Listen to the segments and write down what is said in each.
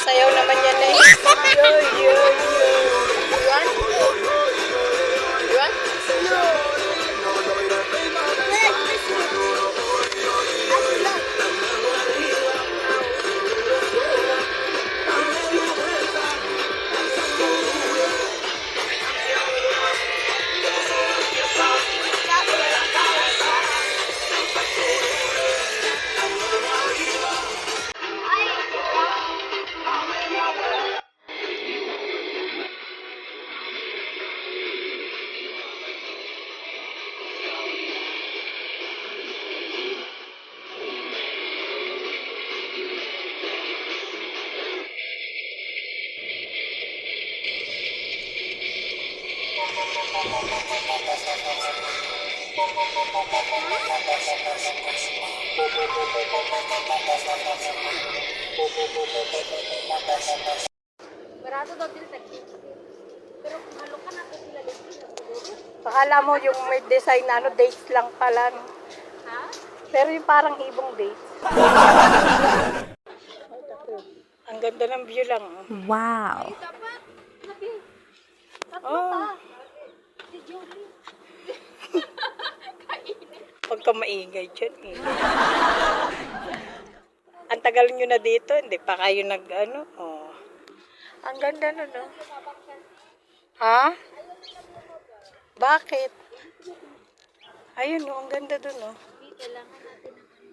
Sasayaw naman yan eh. Yo, yo, yo. Yuan? Yuan? Barato daw din sa pero malo ka na sila dito. Pakala mo yung may design na ano, dates lang pala. No? Ha? Pero yung parang ibong dates. Ang ganda ng view lang. Oh. Wow. Ay, dapat. Nabi. Tatlo Oh. pa. Si Julie. Pagka maingay dyan. Eh. Ang tagal nyo na dito, hindi pa kayo nag ano. Oh. Ang ganda nun, no? Ha? Bakit? Ayun, no, ang ganda dun, no? Kailangan natin ng ano.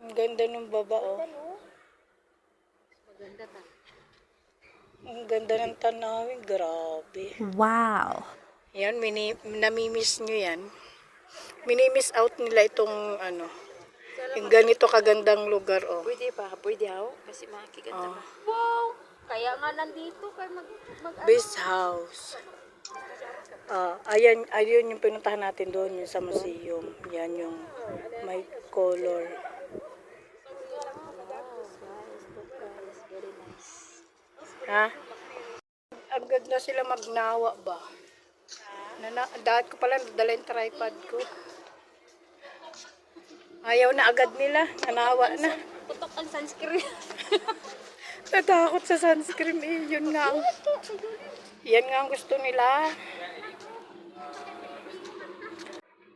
Ang ganda ng baba, oh. Maganda ta. Ang ganda ng tanawin, grabe. Wow. Yan, namimiss nyo yan. Minimiss out nila itong, ano, yung ganito kagandang lugar, oh. Pwede pa, pwede ako. Kasi makikita Oh. mo. Wow! Kaya nga nandito kay mag Beach house. Ayun yung pinuntahan natin doon, yung sa museum. Yan yung may color. Ha? Ang ganda sila magnawa ba? Dahil ko pala nadala yung tripod ko. Ayaw na agad nila. Nanawa na. putok ang sunscreen. Natakot sa sunscreen eh. Yun nga. Yan nga ang gusto nila.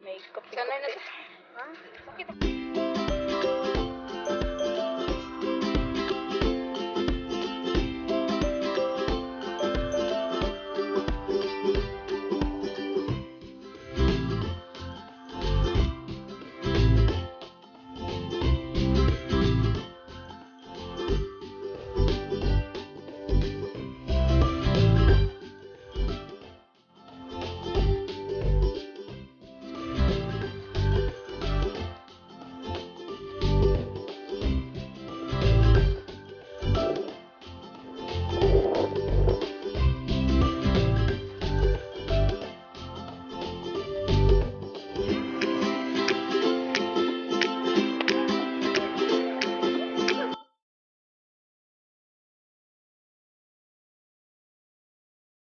May kopi-kopi. Ha? Bakit?